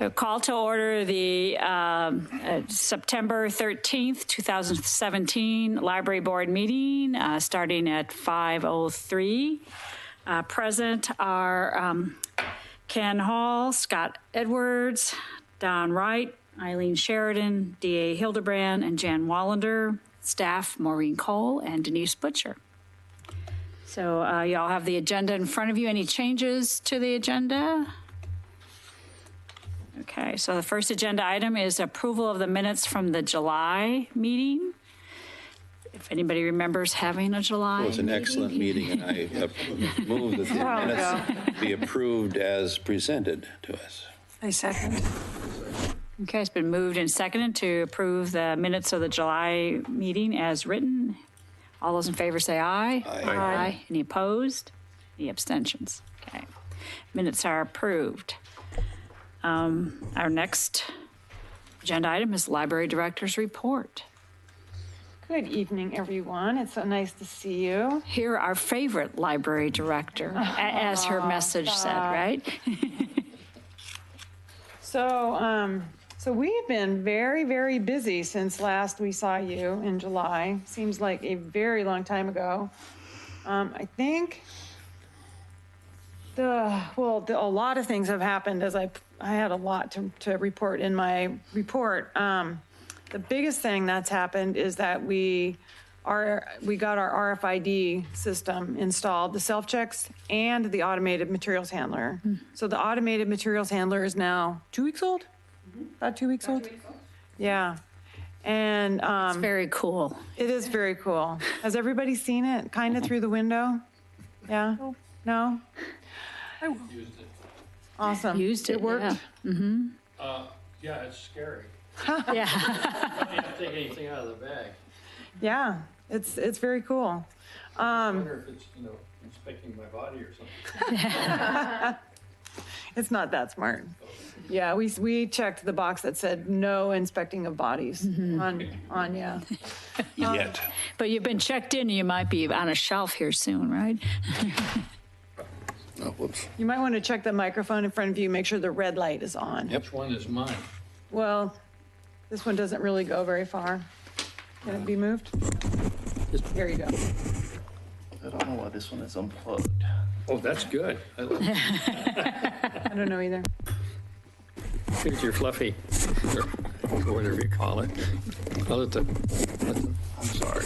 A call to order the September 13th, 2017 Library Board meeting starting at 5:03. Present are Ken Hall, Scott Edwards, Don Wright, Eileen Sheridan, D.A. Hildebrand, and Jan Wallander. Staff, Maureen Cole and Denise Butcher. So y'all have the agenda in front of you. Any changes to the agenda? Okay, so the first agenda item is approval of the minutes from the July meeting. If anybody remembers having a July meeting. It was an excellent meeting, and I move that the minutes be approved as presented to us. I second. Okay, it's been moved and seconded to approve the minutes of the July meeting as written. All those in favor say aye. Aye. Aye. Any opposed? Any abstentions? Okay, minutes are approved. Our next agenda item is Library Director's Report. Good evening, everyone. It's so nice to see you. Here, our favorite library director, as her message said, right? So we've been very, very busy since last we saw you in July. Seems like a very long time ago. I think a lot of things have happened as I had a lot to report in my report. The biggest thing that's happened is that we got our RFID system installed, the self-checks and the automated materials handler. So the automated materials handler is now 2 weeks old? About 2 weeks old? Yeah. And It's very cool. it is very cool. Has everybody seen it kind of through the window? Yeah? No? Used it. Awesome. Used it, worked? yeah. Yeah, it's scary. Yeah. I can't take anything out of the bag. Yeah, it's very cool. I wonder if it's, inspecting my body or something. It's not that smart. Yeah, we checked the box that said no inspecting of bodies on yeah. Yet. But you've been checked in, you might be on a shelf here soon, right? Oh, whoops. You might want to check the microphone in front of you, make sure the red light is on. Yep. Which one is mine? Well, this one doesn't really go very far. Can it be moved? Here you go. I don't know why this one is unplugged. Oh, that's good. I like I don't know either. Here's your fluffy, or whatever you call it. I'm sorry.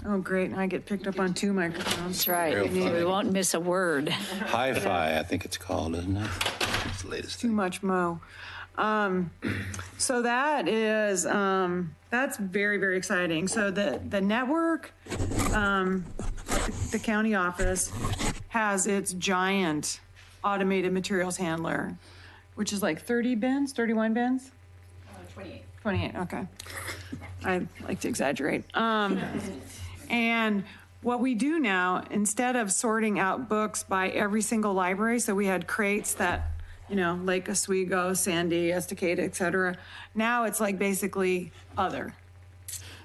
Oh, great. I get picked up on 2 microphones. That's right. Real funny. We won't miss a word. Hi-Fi, I think it's called, isn't it? It's the latest Too thing. much mo. So that is, that's very, very exciting. So the network, the county office has its giant automated materials handler, which is like 30 bins, 31 bins? 28. 28, okay. I like to exaggerate. And what we do now, instead of sorting out books by every single library, so we had crates that, Lake Oswego, Sandy, Estacada, et cetera. Now it's like basically other.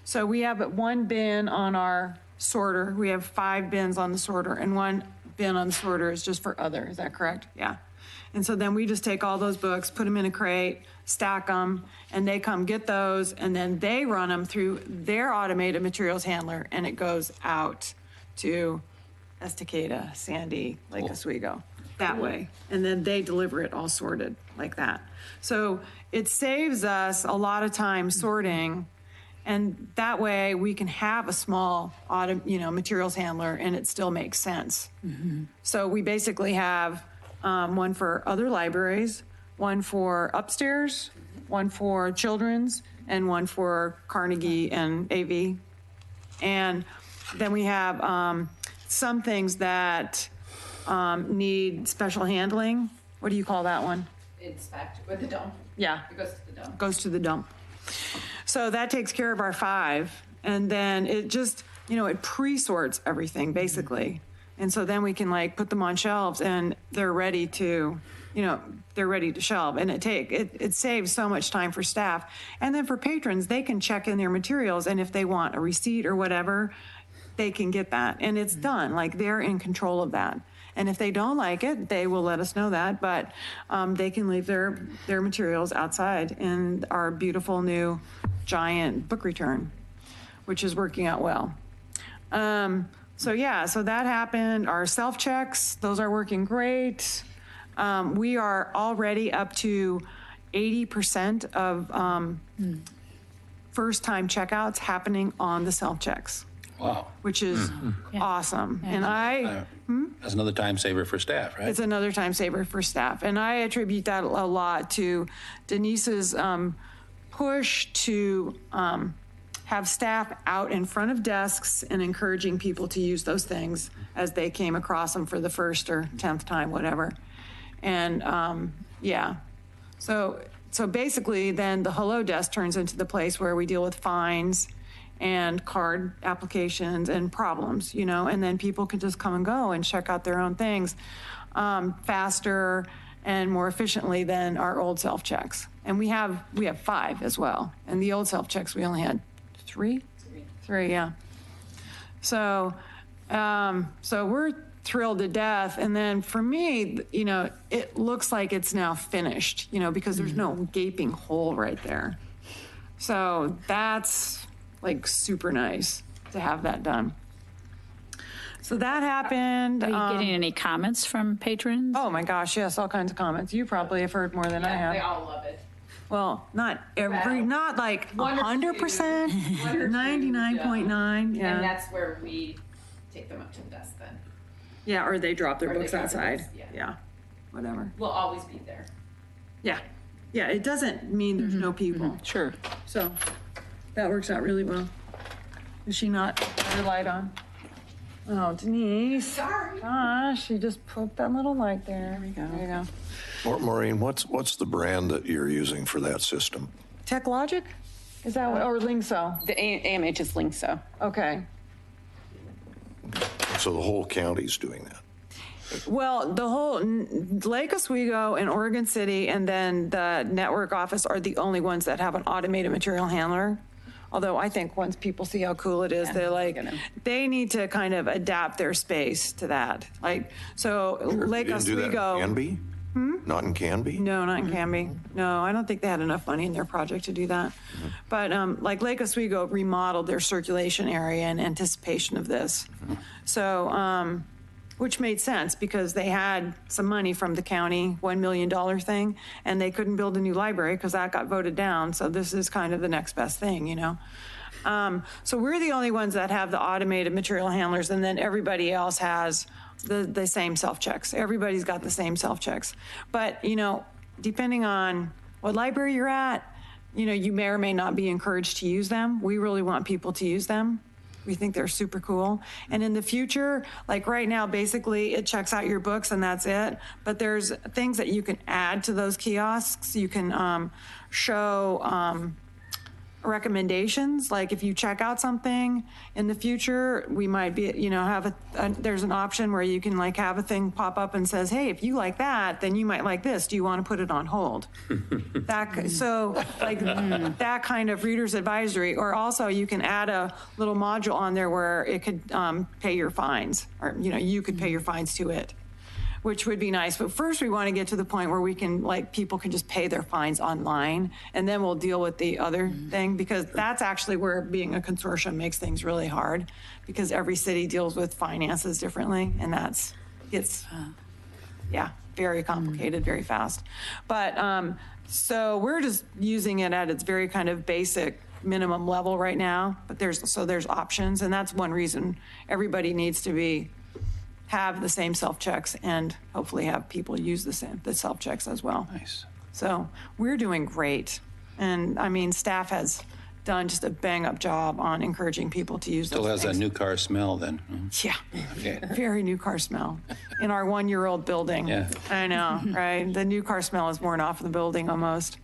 So we have 1 bin on our sorter. We have 5 bins on the sorter, and 1 bin on the sorter is just for other. Is that correct? Yeah. And so then we just take all those books, put them in a crate, stack them, and they come get those, and then they run them through their automated materials handler, and it goes out to Estacada, Sandy, Lake Oswego, that way. And then they deliver it all sorted like that. So it saves us a lot of time sorting, and that way we can have a small materials handler, and it still makes sense. So we basically have 1 for other libraries, 1 for upstairs, 1 for children's, and 1 for Carnegie and AV. And then we have some things that need special handling. What do you call that one? Inspect with the dump. Yeah. It goes to the dump. Goes to the dump. So that takes care of our 5. And then it just, it pre-sorts everything basically. And so then we can put them on shelves and they're ready to, they're ready to shelve. And it saves so much time for staff. And then for patrons, they can check in their materials. And if they want a receipt or whatever, they can get that. And it's done. They're in control of that. And if they don't like it, they will let us know that, but they can leave their materials outside in our beautiful new giant book return, which is working out well. So that happened. Our self-checks, those are working great. We are already up to 80% of first-time checkouts happening on the self-checks, Wow. which is awesome. And That's another time saver for staff, right? it's another time saver for staff. And I attribute that a lot to Denise's push to have staff out in front of desks and encouraging people to use those things as they came across them for the first or 10th time, whatever. And so basically then the Hello Desk turns into the place where we deal with fines and card applications and problems, and then people can just come and go and check out their own things faster and more efficiently than our old self-checks. And we have 5 as well. And the old self-checks, we only had 3? 3, yeah. So we're thrilled to death. And then for me, it looks like it's now finished, because there's no gaping hole right there. So that's like super nice to have that done. So that happened. Are you getting any comments from patrons? Oh my gosh, yes, all kinds of comments. You probably have heard more than I Yeah, they have. all love it. Well, not every, Well, not like one or 100%, two, one or two, 99.9, And yeah. that's where we take them up to the desk then. Yeah, or they drop their Or they books drop their outside. books, yeah. Yeah, whatever. We'll always be there. Yeah, yeah, it doesn't mean there's no people. Sure. So that works out really well. Is she not got her light on? Oh, Denise. Sorry. Gosh, she just poked that little light there. There we go. There you go. Maureen, what's the brand that you're using for that system? TechLogic? Is that what, or Lingso? The AMH is Lingso. Okay. So the whole county's doing that. Well, the whole Lake Oswego and Oregon City and then the network office are the only ones that have an automated material handler. Although I think once people see how cool it is, they're like, they need to kind of adapt their space to that. Like, so Lake You didn't do that in Oswego. Canby? Not in Canby? No, not in Canby. No, I don't think they had enough money in their project to do that. But like Lake Oswego remodeled their circulation area in anticipation of this. So, which made sense because they had some money from the county, $1 million thing, and they couldn't build a new library because that got voted down. So this is kind of the next best thing, So we're the only ones that have the automated material handlers, and then everybody else has the same self-checks. Everybody's got the same self-checks. But, depending on what library you're at, you may or may not be encouraged to use them. We really want people to use them. We think they're super cool. And in the future, like right now, basically it checks out your books and that's it. But there's things that you can add to those kiosks. You can show recommendations. Like if you check out something in the future, we might be, have there's an option where you can like have a thing pop up and says, hey, if you like that, then you might like this. Do you want to put it on hold? That kind of reader's advisory. Or also you can add a little module on there where it could pay your fines, or, you could pay your fines to it, which would be nice. But first we want to get to the point where we can, people can just pay their fines online, and then we'll deal with the other thing, because that's actually where being a consortium makes things really hard, because every city deals with finances differently, and it's very complicated very fast. But so we're just using it at its very kind of basic minimum level right now, but there's options, and that's one reason everybody needs to have the same self-checks and hopefully have people use the self-checks as well. Nice. So we're doing great. And I mean, staff has done just a bang-up job on encouraging people to use those Still has that things. new car smell then. Yeah, Okay. very new car smell in our 1-year-old building. Yeah. I know, right? The new car smell is worn off the building almost.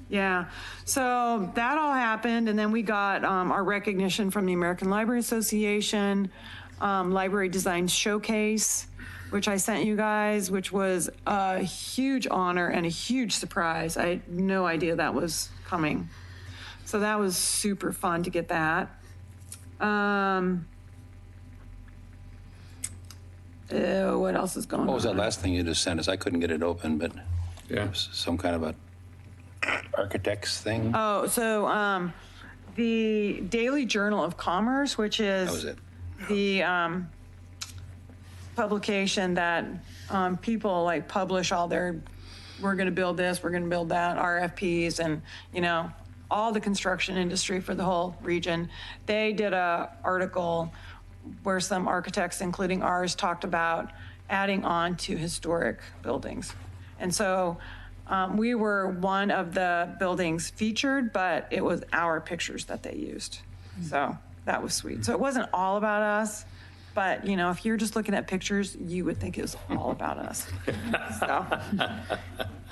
Yeah, so that all happened, and then we got our recognition from the American Library Association, Library Design Showcase, which I sent you guys, which was a huge honor and a huge surprise. I had no idea that was coming. So that was super fun to get that. What else is going on? What was that last thing you just sent us? I couldn't get it open, but Yeah. it was some kind of a architect's thing. Oh, so the Daily Journal of Commerce, which is That was it. the publication that people like publish all their, we're going to build this, we're going to build that, RFPs, and all the construction industry for the whole region. They did a article where some architects, including ours, talked about adding on to historic buildings. And so we were one of the buildings featured, but it was our pictures that they used. So that was sweet. So it wasn't all about us, but if you're just looking at pictures, you would think it was all about us. So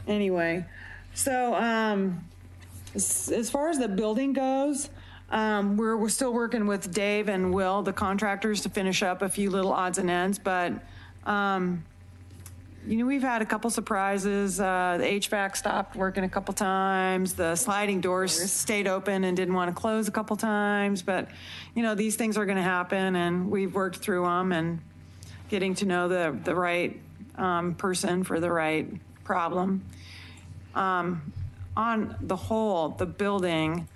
anyway, so as far as the building goes, we're still working with Dave and Will, the contractors, to finish up a few little odds and ends, but we've had a couple surprises. The HVAC stopped working a couple times. The sliding doors stayed open and didn't want to close a couple times. But, these things are going to happen, and we've worked through them and getting to know the right person for the right problem. On the whole, the building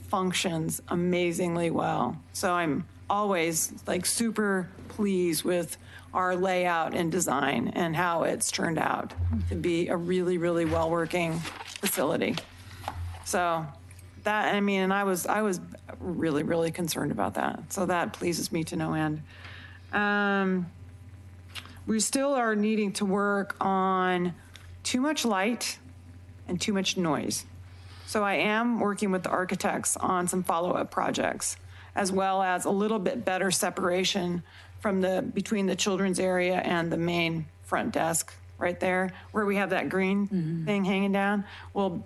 functions amazingly well. So I'm always super pleased with our layout and design and how it's turned out to be a really, really well-working facility. So that, and I was really, really concerned about that. So that pleases me to no end. We still are needing to work on too much light and too much noise. So I am working with the architects on some follow-up projects, as well as a little bit better separation between the children's area and the main front desk right there, where we have that green thing hanging down. Well,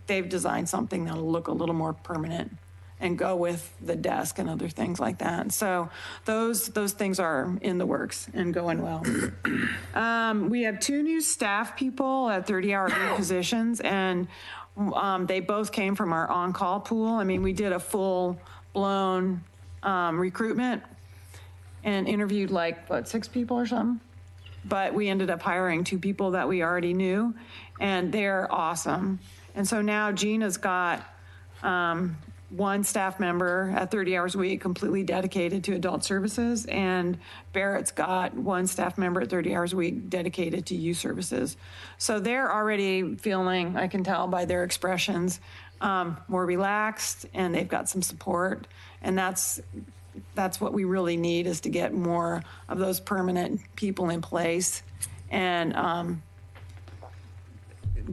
they've designed something that'll look a little more permanent and go with the desk and other things like that. So those things are in the works and going well. We have 2 new staff people at 30-hour positions, and they both came from our on-call pool. We did a full-blown recruitment and interviewed 6 people or something. But we ended up hiring 2 people that we already knew, and they're awesome. And so now Gina's got 1 staff member at 30 hours a week completely dedicated to adult services, and Barrett's got 1 staff member at 30 hours a week dedicated to youth services. So they're already feeling, I can tell by their expressions, more relaxed, and they've got some support. And that's what we really need, is to get more of those permanent people in place and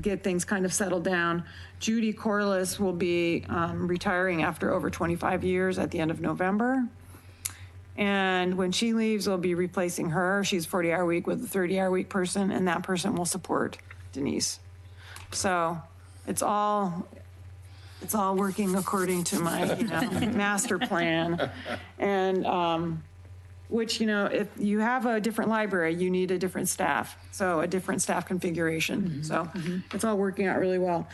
get things kind of settled down. Judy Corliss will be retiring after over 25 years at the end of November. And when she leaves, we'll be replacing her. She's 40-hour week with a 30-hour week person, and that person will support Denise. So it's all working according to my master plan. And which, if you have a different library, you need a different staff. So a different staff configuration. So it's all working out really well.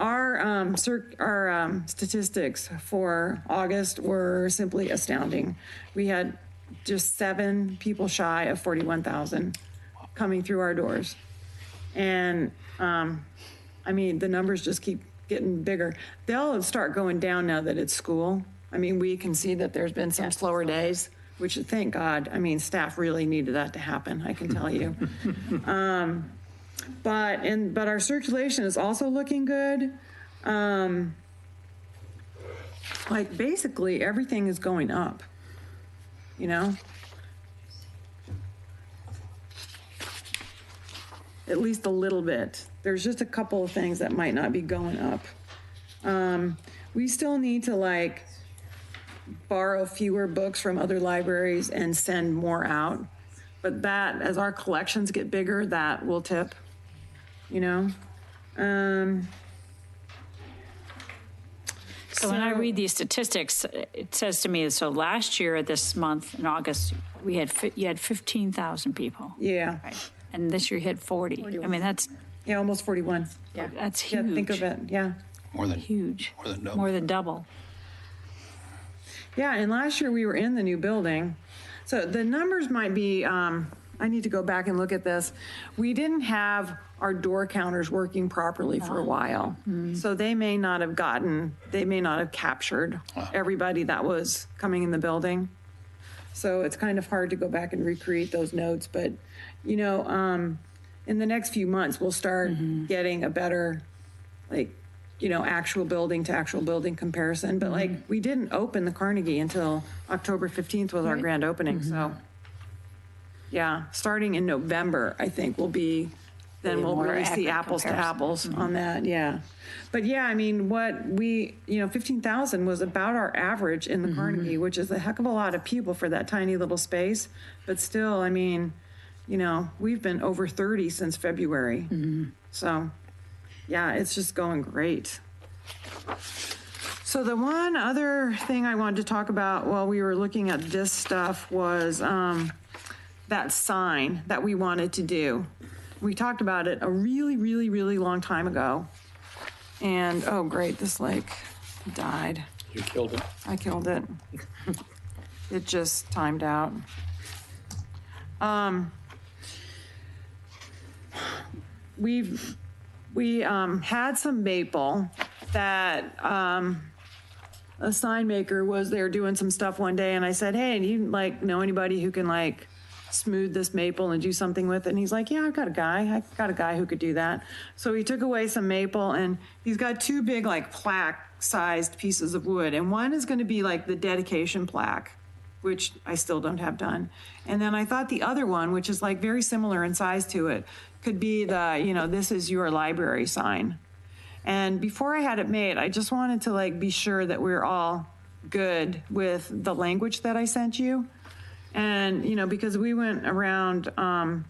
Our statistics for August were simply astounding. We had just 7 people shy of 41,000 coming through our doors. And the numbers just keep getting bigger. They'll start going down now that it's school. We can see that there's been some slower days, which, thank God, staff really needed that to happen, I can tell you. But our circulation is also looking good. Basically everything is going up, at least a little bit. There's just a couple of things that might not be going up. We still need to borrow fewer books from other libraries and send more out. But that, as our collections get bigger, that will tip, So when I read these statistics, it says to me, so last year, this month in August, you had 15,000 people. Yeah. Right. And this year you had 40. That's Yeah, almost 41. that's huge. Yeah, think of it. Yeah. More than Huge. More than double. More than double. Yeah, and last year we were in the new building. So the numbers might be, I I need to go back and look at this. We didn't have our door counters working properly for a while. So they may not have captured everybody that was coming in the building. So it's kind of hard to go back and recreate those notes, but, you know, in the next few months, we'll start getting a better, like, you know, actual building to actual building comparison. But like, we didn't open the Carnegie until October 15th was our grand opening. So yeah, starting in November, I think will be, then we'll more really see accurate apples to comparison. apples on that. Yeah. But yeah, I mean, what we, you know, 15,000 was about our average in the Carnegie, which is a heck of a lot of people for that tiny little space. But still, I mean, you know, we've been over 30 since February. So yeah, it's just going great. So the one other thing I wanted to talk about while we were looking at this stuff was that sign that we wanted to do. We talked about it a really, really, really long time ago. And, oh, great, this like died. You killed it. I killed it. It just timed out. We had some maple that a sign maker was there doing some stuff one day, and I said, hey, do you like know anybody who can like smooth this maple and do something with it? And he's like, yeah, I've got a guy who could do that. So he took away some maple, and he's got two big like plaque sized pieces of wood, and one is going to be like the dedication plaque, which I still don't have done. And then I thought the other one, which is like very similar in size to it, could be the, you know, this is your library sign. And before I had it made, I just wanted to like be sure that we're all good with the language that I sent you. And, you know, because we went around and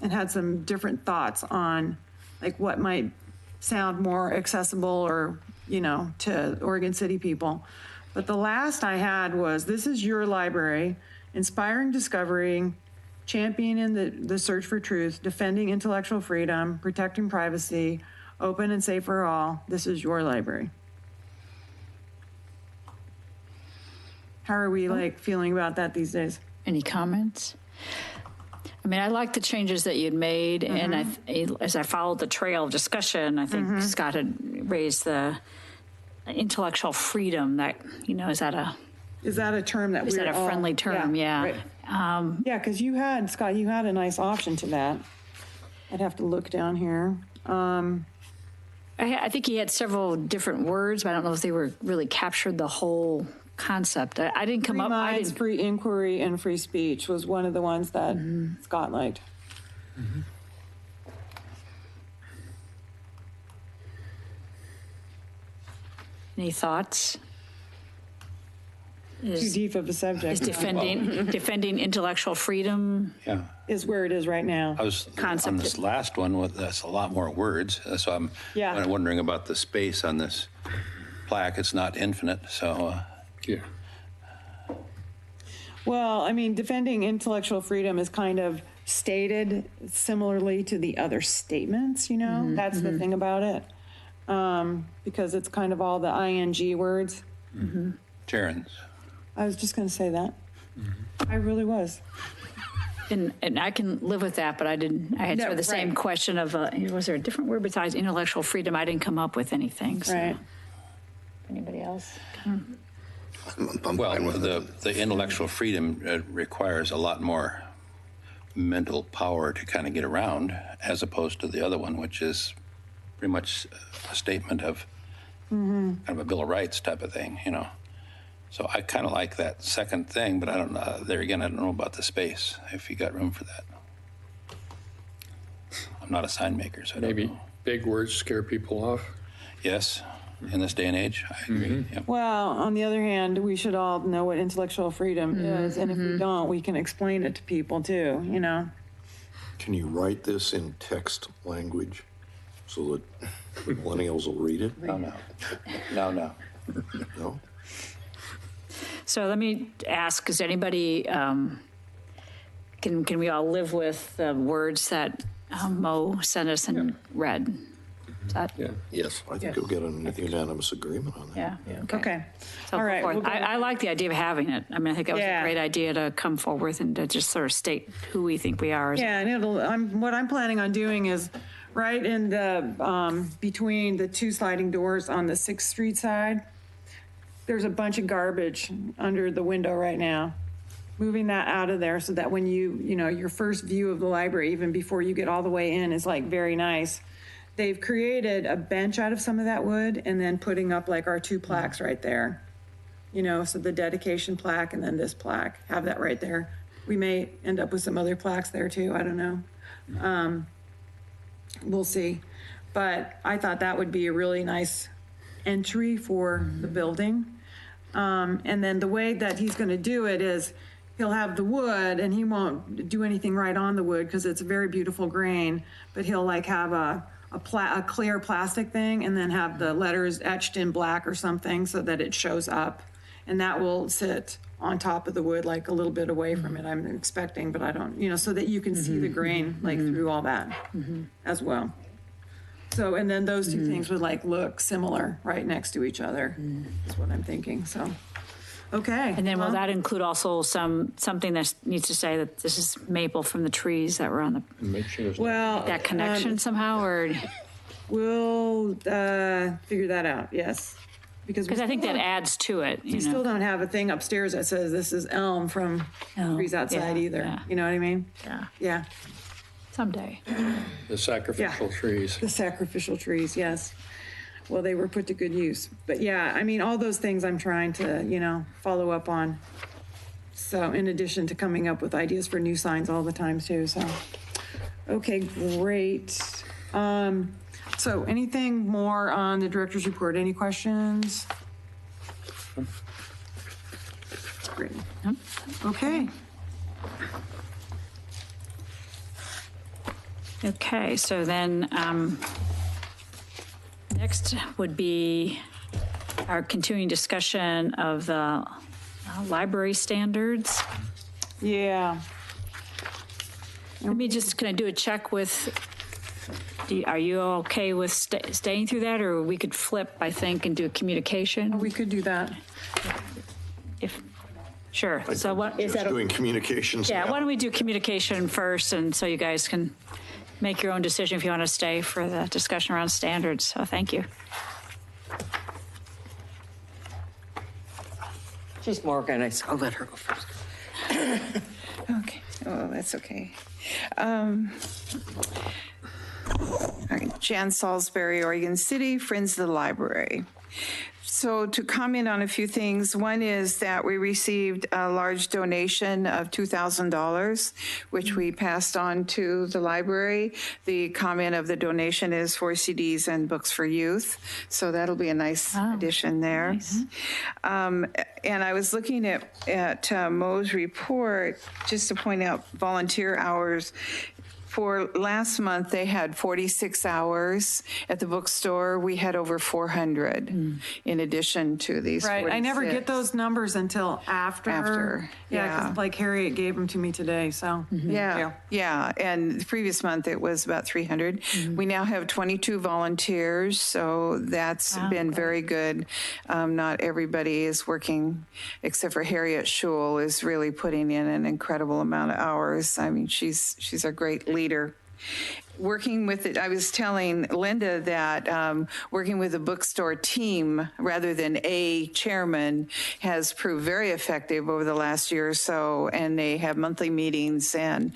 had some different thoughts on like what might sound more accessible or, you know, to Oregon City people. But the last I had was, this is your library, inspiring discovery, championing the search for truth, defending intellectual freedom, protecting privacy, open and safe for all. This is your library. How are we like feeling about that these days? Any comments? I mean, I like the changes that you'd made, and as I followed the trail of discussion, I think Scott had raised the intellectual freedom. That, you know, is that a term that is that a friendly term? Yeah. Right. Yeah, because you had, Scott, you had a nice option to that. I'd have to look down here. I think he had several different words, but I don't know if they were really captured the whole concept. I didn't come Free up. minds, free inquiry, and free speech was one of the ones that Scott liked. Any thoughts? Too deep of a subject. Is defending intellectual freedom? Yeah. Is where it is right now. I was Concept. on this last one, that's a lot more words. So I'm Yeah. wondering about the space on this plaque. It's not infinite, so Yeah. Well, I mean, defending intellectual freedom is kind of stated similarly to the other statements, you know? That's the thing about it. Because it's kind of all the ing words. Sharon's. I was just going to say that. I really was. And I can live with that, but I didn't. I had sort of the same right. question of was there a different word besides intellectual freedom? I didn't come up with anything. So. Right. Anybody else? I'm Well, fine with it. the intellectual freedom requires a lot more mental power to kind of get around, as opposed to the other one, which is pretty much a statement of kind of a Bill of Rights type of thing, you know. So I kind of like that second thing, but I don't know. There again, I don't know about the space, if you got room for that. I'm not a sign maker, so I don't Maybe know. big words scare people off. Yes, in this day and age, I agree. Yep. Well, on the other hand, we should all know what intellectual freedom is. And if we don't, we can explain it to people too, you know? Can you write this in text language so that the millennials will read it? No. No? So let me ask: is anybody? Can we all live with the words that Mo sent us and read? Is that, Yes, I think you'll get an unanimous agreement on that. yeah. Okay. So All right, go forth. we'll go- I like the idea of having it. I mean, I think that was Yeah. a great idea to come forward and to just sort of state who we think we are. Yeah, and what I'm planning on doing is right in the, between the two sliding doors on the 6th Street side, there's a bunch of garbage under the window right now. Moving that out of there so that when your first view of the library, even before you get all the way in, is like very nice. They've created a bench out of some of that wood and then putting up like our 2 plaques right there. So the dedication plaque and then this plaque, have that right there. We may end up with some other plaques there too, I don't know. We'll see. But I thought that would be a really nice entry for the building. And then the way that he's going to do it is he'll have the wood and he won't do anything right on the wood because it's a very beautiful grain, but he'll like have a clear plastic thing and then have the letters etched in black or something so that it shows up. And that will sit on top of the wood, like a little bit away from it, I'm expecting, but I don't, so that you can see the grain like through all that as well. So, and then those two things would like look similar right next to each other. That's what I'm thinking. So, okay. And then will well, that include also something that needs to say that this is maple from the trees that were on Make sure there's Well, that connection somehow, or? we'll figure that out. Yes, because Because I think that adds to it, we still don't have a thing upstairs that says this is elm from Oh, trees outside yeah, either. yeah. You know what I mean? Yeah, Yeah. someday. the sacrificial trees. The sacrificial trees, yes. Well, they were put to good use. But yeah, I mean, all those things I'm trying to, follow up on. So in addition to coming up with ideas for new signs all the time too, so. Okay, great. So anything more on the director's report? Any questions? Great. Okay. Okay, so then next would be our continuing discussion of the library standards. Yeah. Let me just, can I do a check with, are you okay with staying through that, or we could flip, I think, and do a communication? We could do that. Sure, so what, is that? Doing communications Yeah, now. why don't we do communication first, and so you guys can make your own decision if you want to stay for the discussion around standards. So thank you. She's more organized. I'll let her go first. Okay, oh, that's okay. All right, Jan Salisbury, Oregon City, Friends of the Library. So to comment on a few things, one is that we received a large donation of $2,000, which we passed on to the library. The comment of the donation is for CDs and books for youth. So that'll be a nice addition there. Nice. And I was looking at Mo's report, just to point out volunteer hours. For last month, they had 46 hours. At the bookstore, we had over 400 in addition to these Right, I never 46. get those numbers until after. After, Yeah, yeah. because like Harriet gave them to me today, so. Yeah. And the previous month, it was about 300. We now have 22 volunteers, so that's been very good. Not everybody is working, except for Harriet Schul is really putting in an incredible amount of hours. I mean, she's a great leader. Working with it, I was telling Linda that working with a bookstore team rather than a chairman has proved very effective over the last year or so, and they have monthly meetings and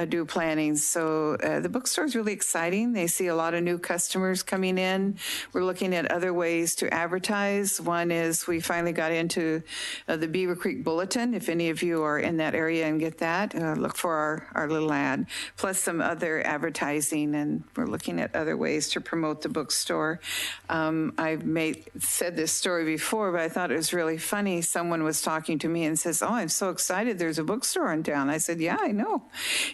do planning. So the bookstore is really exciting. They see a lot of new customers coming in. We're looking at other ways to advertise. One is we finally got into the Beaver Creek Bulletin. If any of you are in that area and get that, look for our little ad, plus some other advertising. And we're looking at other ways to promote the bookstore. I've said this story before, but I thought it was really funny. Someone was talking to me and says, "Oh, I'm so excited. There's a bookstore in town." I said, "Yeah, I know.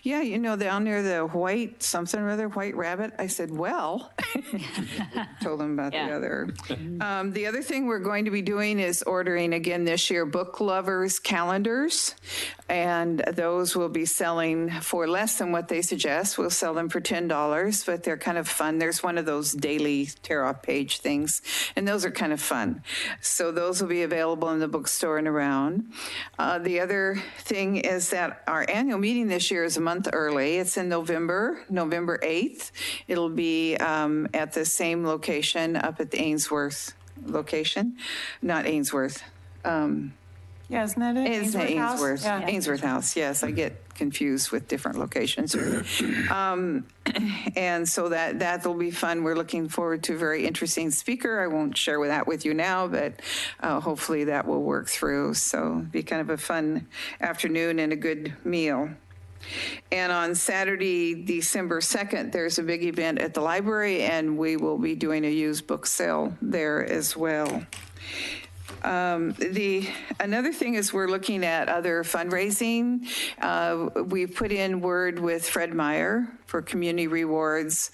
Yeah, down near the White Rabbit." I said, "Well," told them about the other. The other thing we're going to be doing is ordering again this year book lovers calendars. And those will be selling for less than what they suggest. We'll sell them for $10, but they're kind of fun. There's one of those daily tear-off page things, and those are kind of fun. So those will be available in the bookstore and around. The other thing is that our annual meeting this year is a month early. It's in November 8th. It'll be at the same location up at the Ainsworth location, not Ainsworth. Yeah, isn't that it? It's the House? Ainsworth, Yeah. Ainsworth House, yes, I get confused with different locations. And so that'll be fun. We're looking forward to a very interesting speaker. I won't share that with you now, but hopefully that will work through. So it'll be kind of a fun afternoon and a good meal. And on Saturday, December 2nd, there's a big event at the library, and we will be doing a used book sale there as well. Another thing is we're looking at other fundraising. We put in word with Fred Meyer for community rewards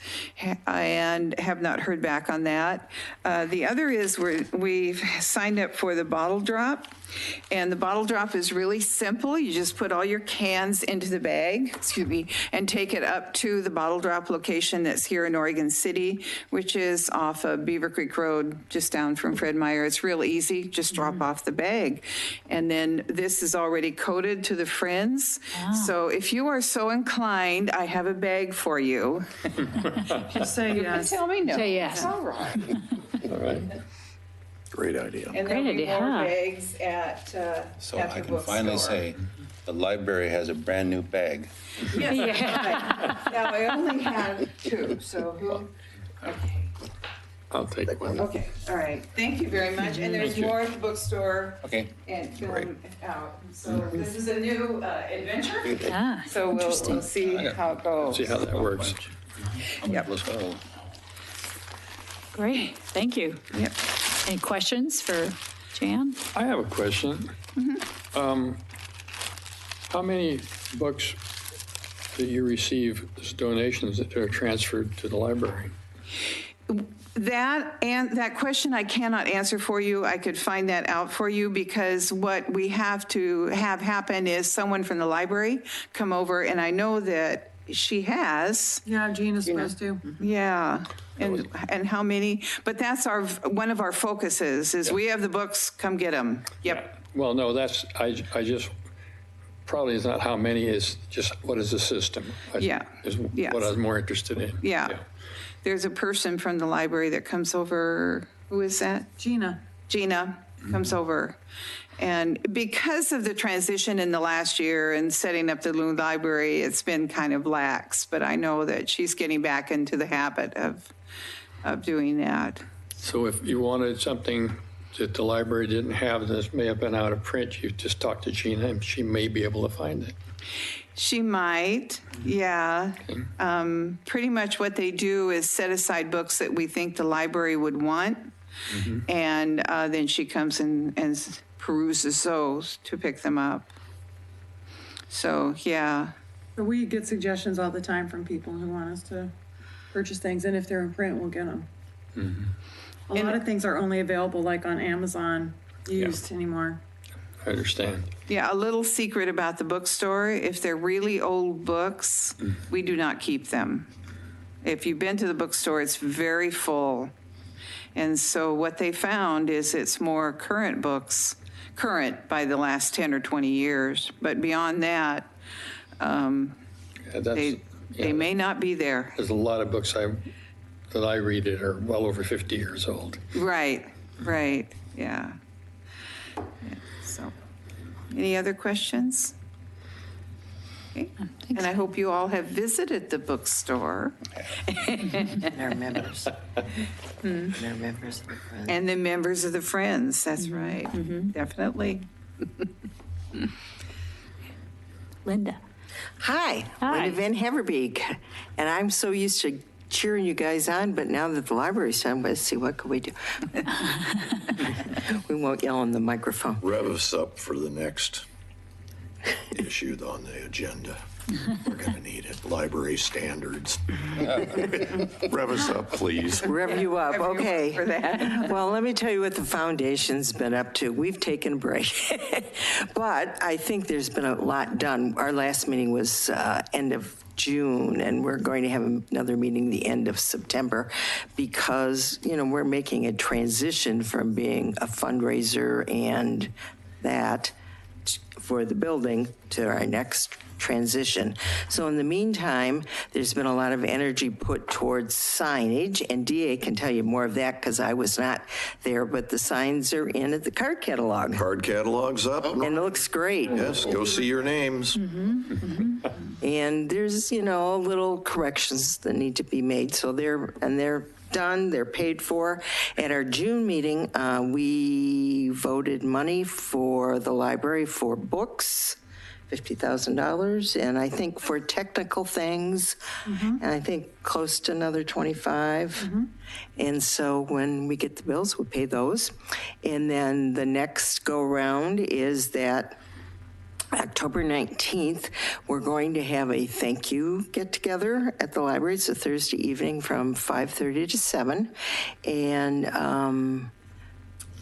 and have not heard back on that. The other is we've signed up for the bottle drop. And the bottle drop is really simple. You just put all your cans into the bag, and take it up to the bottle drop location that's here in Oregon City, which is off of Beaver Creek Road, just down from Fred Meyer. It's real easy. Just drop off the bag. And then this is already coded to the friends. So if you are so inclined, I have a bag for you. Just say yes. Tell me no. Say yes. All right. All right. Great idea. And there'll Great be idea, more huh? bags at So at I the can finally bookstore. say, the library has a brand-new bag. Yes, right. Now, I only have two, so who? Okay, I'll take one. okay, all right. Thank you very much. And there's more at the bookstore Okay. and film out. So this is a new adventure. Ah, So we'll see how it goes. See how that works. Yep. Let's go. great, thank you. Yep. Any questions for Jan? I have a question. How many books that you receive as donations that are transferred to the library? That question I cannot answer for you. I could find that out for you because what we have to have happen is someone from the library come over, and I know that she has. Yeah, Gina's supposed to. Yeah, and how many? But that's one of our focuses is we have the books, come get them. Yep. Well, no, I just, probably is not how many, is just what is the system? Yeah. Is Yes. what I was more interested in. Yeah. There's a person from the library that comes over. Who is that? Gina. Gina comes over. And because of the transition in the last year and setting up the new library, it's been kind of lax, but I know that she's getting back into the habit of doing that. So if you wanted something that the library didn't have, that may have been out of print, you just talk to Gina and she may be able to find it. She might, yeah. Pretty much what they do is set aside books that we think the library would want, and then she comes and peruses those to pick them up. So, yeah. But we get suggestions all the time from people who want us to purchase things, and if they're in print, we'll get them. A lot of things are only available like on Amazon used anymore. I understand. Yeah, a little secret about the bookstore, if they're really old books, we do not keep them. If you've been to the bookstore, it's very full. And so what they found is it's more current books, current by the last 10 or 20 years. But beyond that, they may not be there. There's a lot of books that I read that are well over 50 years old. Right, yeah. So, any other questions? Okay. And I hope you all have visited the bookstore. They're members. They're members of the Friends. And the members of the Friends, that's right, definitely. Linda? Hi, Hi. Linda Van Heverbeek. And I'm so used to cheering you guys on, but now that the library's done, let's see, what can we do? We won't yell on the microphone. Rev us up for the next issue on the agenda. We're going to need it. Library standards. Rev us up, please. Rev you up, okay. For that. Well, let me tell you what the foundation's been up to. We've taken a break. But I think there's been a lot done. Our last meeting was end of June, and we're going to have another meeting the end of September because, we're making a transition from being a fundraiser and that for the building to our next transition. So in the meantime, there's been a lot of energy put towards signage, and DA can tell you more of that because I was not there, but the signs are in at the card catalog. Card catalog's up. And it looks great. Yes, go see your names. And there's, little corrections that need to be made. So they're done, they're paid for. At our June meeting, we voted money for the library for books, $50,000, and I think for technical things, and I think close to another 25. And so when we get the bills, we'll pay those. And then the next go round is that October 19th, we're going to have a thank you get together at the library. It's a Thursday evening from 5:30 to 7. And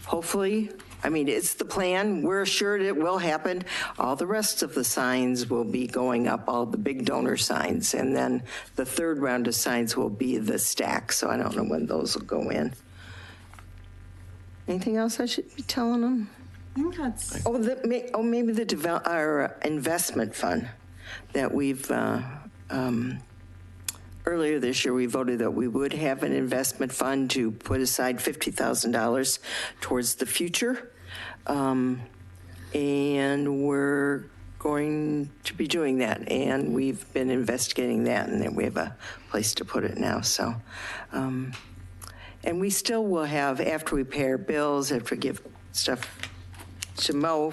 hopefully, it's the plan. We're assured it will happen. All the rest of the signs will be going up, all the big donor signs. And then the third round of signs will be the stack. So I don't know when those will go in. Anything else I should be telling them? I think that's, Maybe our investment fund that we've, earlier this year, we voted that we would have an investment fund to put aside $50,000 towards the future. And we're going to be doing that. And we've been investigating that, and then we have a place to put it now. So, and we still will have, after we pay our bills, after we give stuff to Mo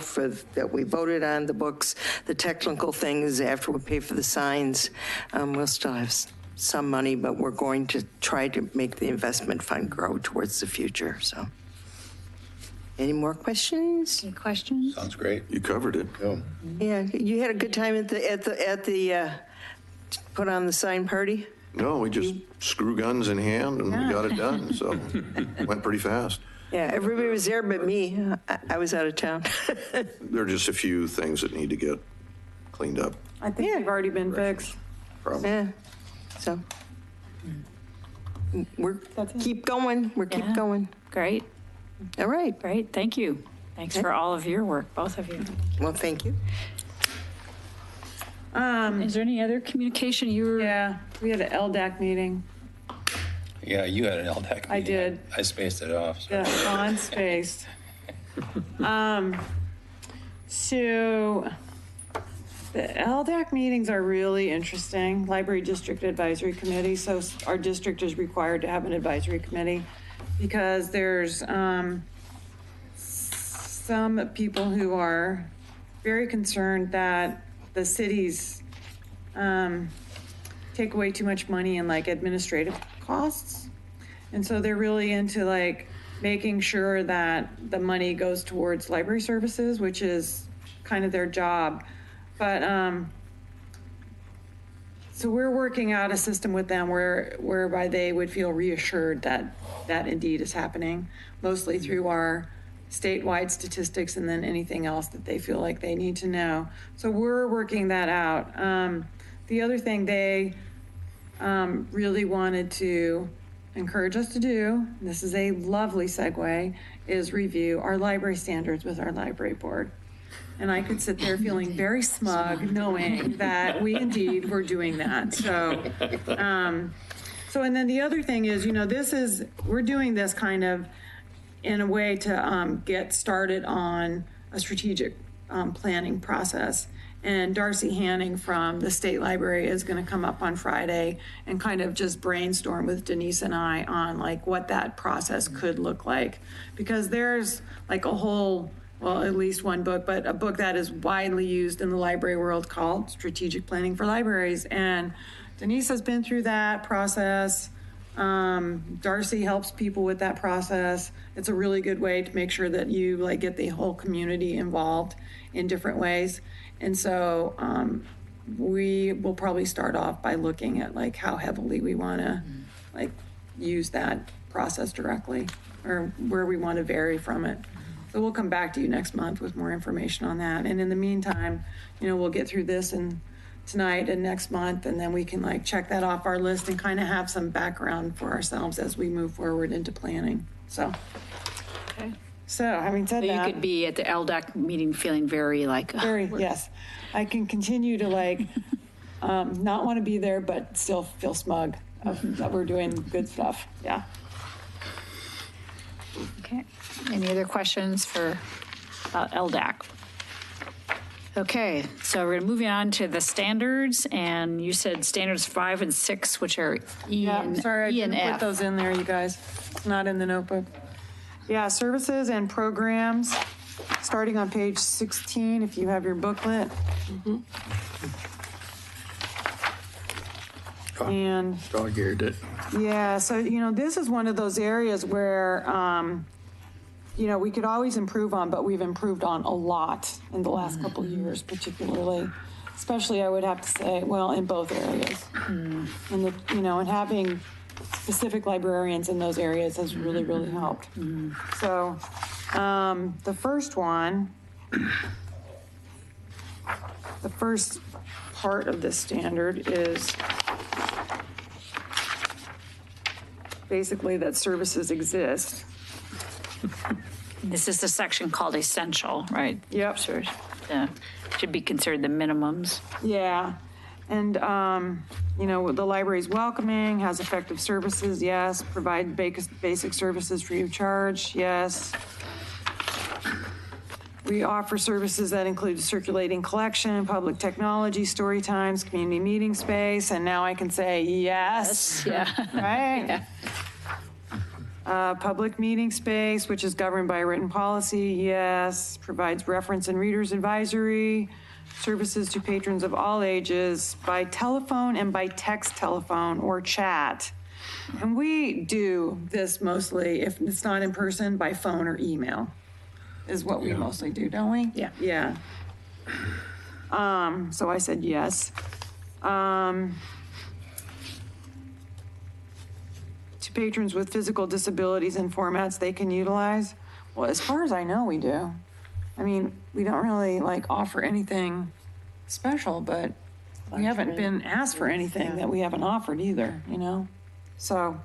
that we voted on, the books, the technical things, after we pay for the signs, we'll still have some money, but we're going to try to make the investment fund grow towards the future. So, any more questions? Any questions? Sounds great. You covered it. Yeah, you had a good time at the put on the sign party? No, we just screw guns in hand and we got it done. So went pretty fast. Yeah, everybody was there but me. I was out of town. There are just a few things that need to get cleaned up. I think they've already been fixed. Probably. Yeah, so keep going. We're keep going. Great, All right. great. Thank you. Thanks for all of your work, both of you. Well, thank you. Is there any other communication you were? Yeah, we had an LDAC meeting. Yeah, you had an LDAC meeting. I did. I spaced it off. So. Yeah, on spaced. So the LDAC meetings are really interesting. Library District Advisory Committee. So our district is required to have an advisory committee because there's some people who are very concerned that the cities take away too much money in like administrative costs. And so they're really into like making sure that the money goes towards library services, which is kind of their job. But so we're working out a system with them whereby they would feel reassured that that indeed is happening, mostly through our statewide statistics and then anything else that they feel like they need to know. So we're working that out. The other thing they really wanted to encourage us to do, and this is a lovely segue, is review our library standards with our library board. And I could sit there feeling very smug knowing that we indeed were doing that. So, and then the other thing is, we're doing this kind of in a way to get started on a strategic planning process. And Darcy Hanning from the State Library is going to come up on Friday and kind of just brainstorm with Denise and I on like what that process could look like. Because there's like a whole, well, at least one book, but a book that is widely used in the library world called Strategic Planning for Libraries. And Denise has been through that process. Darcy helps people with that process. It's a really good way to make sure that you like get the whole community involved in different ways. And so we will probably start off by looking at like how heavily we want to like use that process directly or where we want to vary from it. So we'll come back to you next month with more information on that. And in the meantime, we'll get through this and tonight and next month, and then we can like check that off our list and kind of have some background for ourselves as we move forward into planning. So, Okay. so having said So you that, could be at the LDAC meeting feeling very like, very, yes, I can continue to like not want to be there, but still feel smug that we're doing good stuff. Yeah. okay. Any other questions for LDAC? Okay, so we're moving on to the standards, and you said standards 5 and 6, which are E and Sorry, I E and didn't put F. those in there, you guys. It's not in the notebook. Yeah, services and programs, starting on page 16, if you have your booklet. And Dog-eared it. yeah, so, this is one of those areas where, we could always improve on, but we've improved on a lot in the last couple of years, particularly, especially I would have to say, well, in both areas. And and having specific librarians in those areas has really, really helped. So, the first one, the first part of this standard is basically that services exist. This is the section called essential, right? Yep. Sure. Should be considered the minimums. Yeah. And, the library's welcoming, has effective services, yes. Provide basic services free of charge, yes. We offer services that include circulating collection, public technology, story times, community meeting space, and now I can say yes. Yeah. Right? Yeah. Public meeting space, which is governed by written policy, yes. Provides reference and readers advisory, services to patrons of all ages by telephone and by text telephone or chat. And we do this mostly, if it's not in person, by phone or email, is what we mostly do, don't we? Yeah. Yeah. So I said yes. To patrons with physical disabilities and formats they can utilize. Well, as far as I know, we do. I mean, we don't really offer anything special, but we haven't been asked for anything that we haven't offered either, So.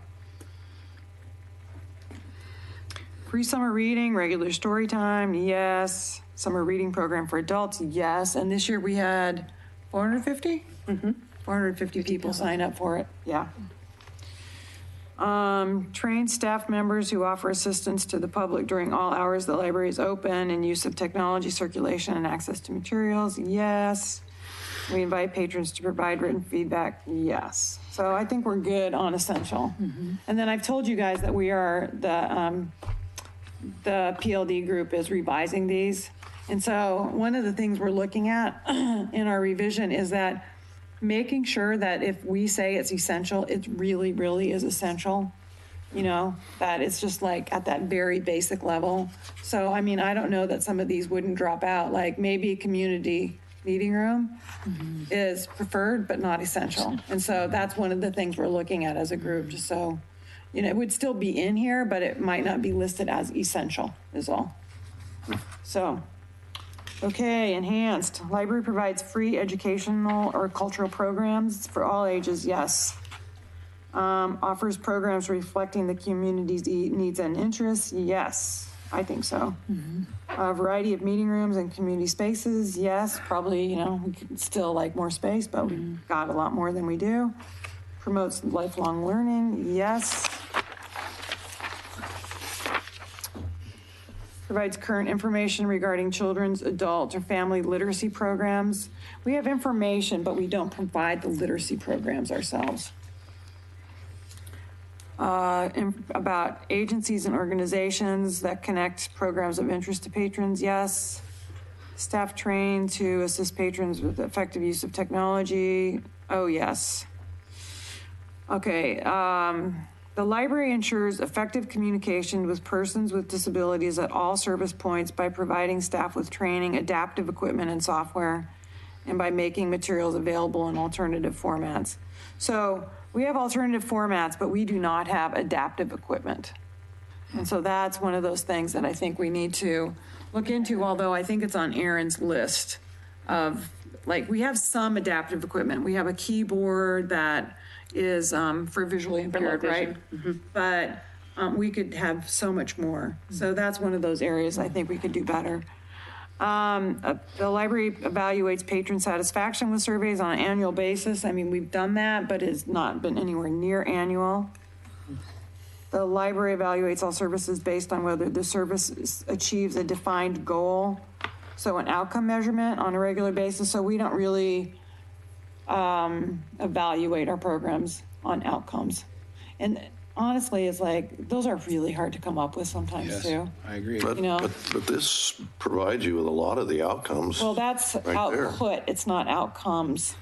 Free summer reading, regular story time, yes. Summer reading program for adults, yes. And this year we had 450? 450 people sign up for it, yeah. Trained staff members who offer assistance to the public during all hours the library is open and use of technology, circulation, and access to materials, yes. We invite patrons to provide written feedback, yes. So I think we're good on essential. And then I've told you guys that we are, the PLD group is revising these. And so one of the things we're looking at in our revision is that making sure that if we say it's essential, it really, really is essential, that it's just at that very basic level. So, I mean, I don't know that some of these wouldn't drop out, maybe community meeting room is preferred, but not essential. And so that's one of the things we're looking at as a group, just so, it would still be in here, but it might not be listed as essential is all. So. Okay, enhanced. Library provides free educational or cultural programs for all ages, yes. Offers programs reflecting the community's needs and interests, yes. I think so. A variety of meeting rooms and community spaces, yes. Probably, we could still like more space, but we've got a lot more than we do. Promotes lifelong learning, yes. Provides current information regarding children's, adult, or family literacy programs. We have information, but we don't provide the literacy programs ourselves. About agencies and organizations that connect programs of interest to patrons, yes. Staff trained to assist patrons with effective use of technology, oh, yes. Okay, the library ensures effective communication with persons with disabilities at all service points by providing staff with training, adaptive equipment, and software. and by making materials available in alternative formats. So we have alternative formats, but we do not have adaptive equipment. And so that's one of those things that I think we need to look into, although I think it's on Aaron's list of, like, we have some adaptive equipment. We have a keyboard that is for visually impaired, right? But we could have so much more. So that's one of those areas I think we could do better. The library evaluates patron satisfaction with surveys on an annual basis. I mean, we've done that, but it's not been anywhere near annual. The library evaluates all services based on whether the service achieves a defined goal. So an outcome measurement on a regular basis. So we don't really evaluate our programs on outcomes. And honestly, it's like, those are really hard to come up with sometimes Yes, too. I agree. But, You know. but this provides you with a lot of the outcomes. Well, that's there. output, it's not outcomes.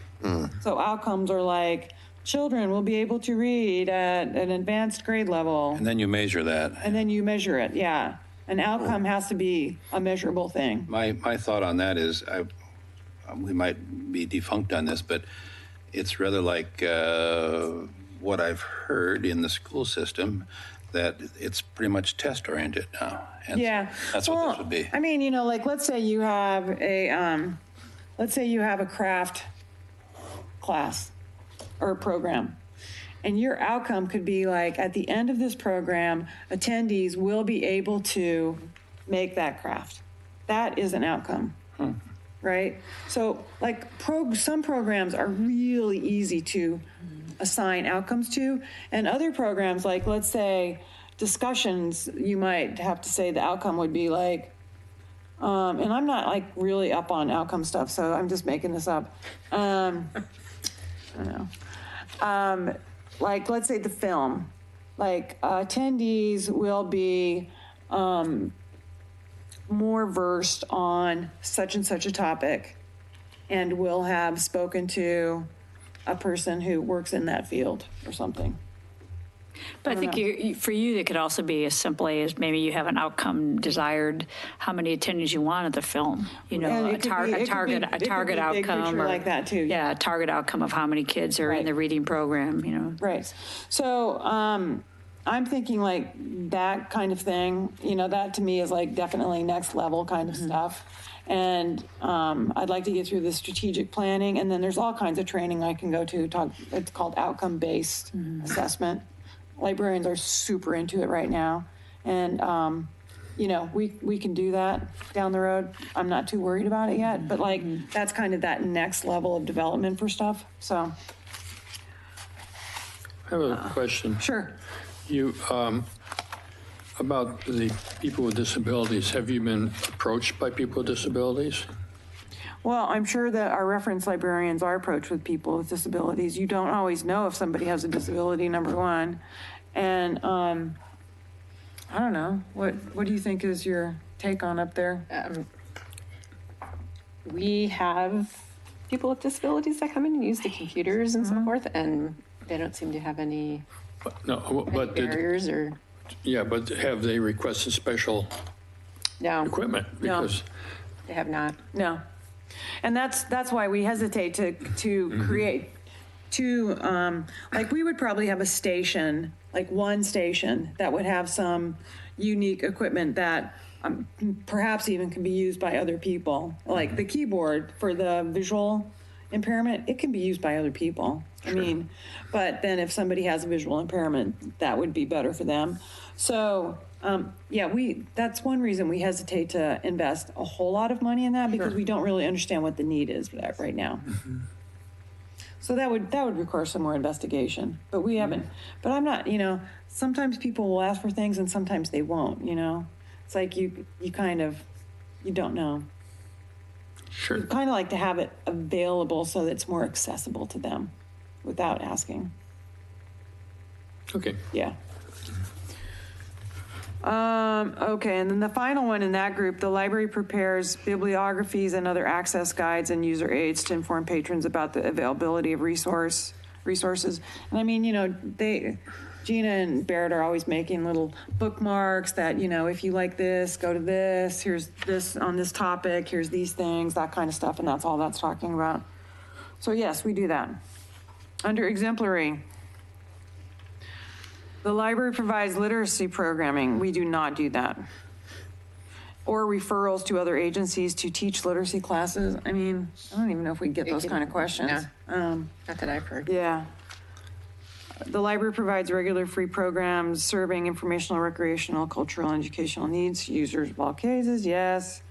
So outcomes are like, children will be able to read at an advanced grade level, And then you measure that. and then you measure it, yeah. An outcome has to be a measurable thing. My thought on that is, we might be defunct on this, but it's rather like what I've heard in the school system, that it's pretty much test oriented now. And Yeah. that's what this would be. I mean, like, let's say you have a craft class or a program, and your outcome could be like, at the end of this program, attendees will be able to make that craft. That is an outcome, right? So, like, some programs are really easy to assign outcomes to, and other programs, like, let's say discussions, you might have to say the outcome would be like, and I'm not like really up on outcome stuff, so I'm just making this up. I don't know. Like, let's say the film, like, attendees will be more versed on such and such a topic, and will have spoken to a person who works in that field or something. But I think for you, it could also be as simply as maybe you have an outcome desired, how many attendees you want at the film, you know, And a it could be- target it could be big outcome. picture Or, like that too, Yeah, a target outcome of how many kids are in Right. the reading program, you know. Right. So I'm thinking like that kind of thing, you know, that to me is like definitely next level kind of stuff. And I'd like to get through the strategic planning. And then there's all kinds of training I can go to. It's called outcome-based assessment. Librarians are super into it right now. And, you know, we can do that down the road. I'm not too worried about it yet. But like, that's kind of that next level of development for stuff. So, I have a question. sure. You, about the people with disabilities, have you been approached by people with disabilities? Well, I'm sure that our reference librarians are approached with people with disabilities. You don't always know if somebody has a disability, number one. And I don't know, what do you think is your take on up there? We have people with disabilities that come in and use the computers and so forth, and they don't seem to have any No, but barriers or, yeah, but have they requested special no, equipment? No. Because they have not. No. And that's why we hesitate to create two, like we would probably have a station, like one station that would have some unique equipment that perhaps even can be used by other people. Like the keyboard for the visual impairment, it can be used by other people. I mean, but then if somebody has a visual impairment, that would be better for them. So, yeah, that's one reason we hesitate to invest a whole lot of money in that, because we don't really understand what the need is for that right now. So that would require some more investigation, but we haven't. But I'm not, you know, sometimes people will ask for things and sometimes they won't, you know. It's like you don't know. sure. You kind of like to have it available so that it's more accessible to them without asking. Okay. Yeah. Okay, and then the final one in that group, the library prepares bibliographies and other access guides and user aids to inform patrons about the availability of resources. And I mean, you know, Gina and Barrett are always making little bookmarks that, you know, if you like this, go to this, here's this on this topic, here's these things, that kind of stuff, and that's all that's talking about. So yes, we do that. Under exemplary, the library provides literacy programming. We do not do that. Or referrals to other agencies to teach literacy classes. I mean, I don't even know if we get those kind of questions. Not that I've heard. Yeah. The library provides regular free programs serving informational, recreational, cultural, and educational needs, users of all cases, yes.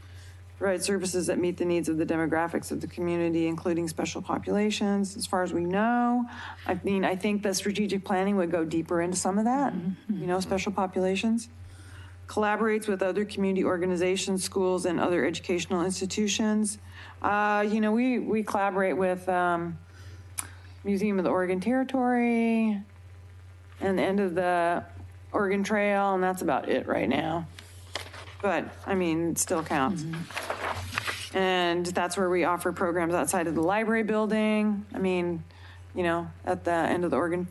Provide services that meet the needs of the demographics of the community, including special populations, as far as we know. I mean, I think the strategic planning would go deeper into some of that, you know, special populations. Collaborates with other community organizations, schools, and other educational institutions. You know, we collaborate with Museum of the Oregon Territory and the end of the Oregon Trail, and that's about it right now. But, I mean, it still counts. And that's where we offer programs outside of the library building. I mean, you know, at the end of the Oregon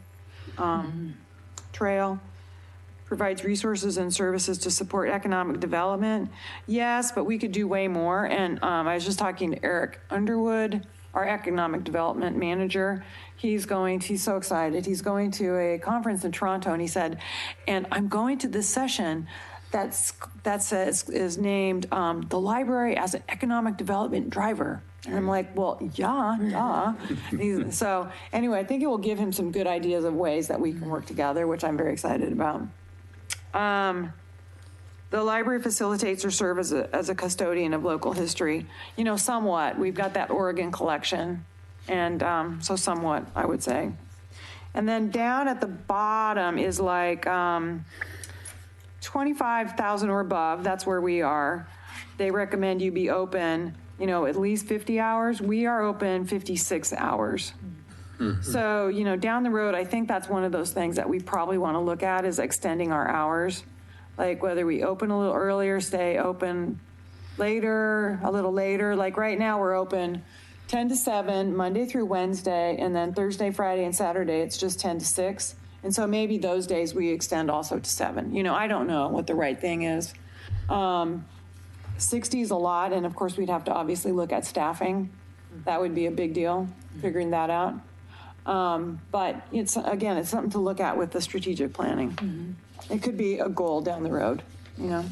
Trail. Provides resources and services to support economic development. Yes, but we could do way more. And I was just talking to Eric Underwood, our economic development manager. He's so excited. He's going to a conference in Toronto, and he said, and I'm going to this session is named the library as an economic development driver. And I'm like, well, yeah. So anyway, I think it will give him some good ideas of ways that we can work together, which I'm very excited about. The library facilitates or serves as a custodian of local history. You know, somewhat. We've got that Oregon collection, and so somewhat, I would say. And then down at the bottom is like 25,000 or above. That's where we are. They recommend you be open, you know, at least 50 hours. We are open 56 hours. So, you know, down the road, I think that's one of those things that we probably want to look at is extending our hours. Like whether we open a little earlier, stay open later, a little later. Like right now we're open 10 to 7, Monday through Wednesday, and then Thursday, Friday, and Saturday, it's just 10 to 6. And so maybe those days we extend also to 7. You know, I don't know what the right thing is. 60 is a lot, and of course we'd have to obviously look at staffing. That would be a big deal, figuring that out. But it's something to look at with the strategic planning. It could be a goal down the road, you know.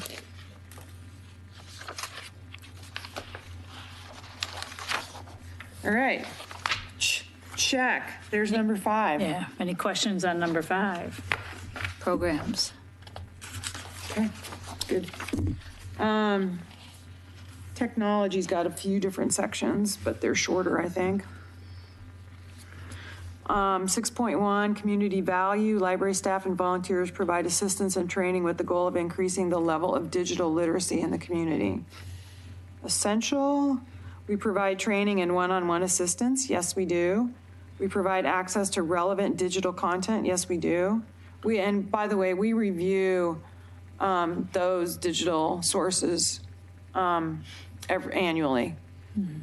All right, check. There's number 5. Yeah, any questions on number 5? Programs. Okay, good. Technology's got a few different sections, but they're shorter, I think. 6.1, community value. Library staff and volunteers provide assistance and training with the goal of increasing the level of digital literacy in the community. Essential, we provide training and one-on-one assistance. Yes, we do. We provide access to relevant digital content. Yes, we do. And by the way, we review those digital sources annually.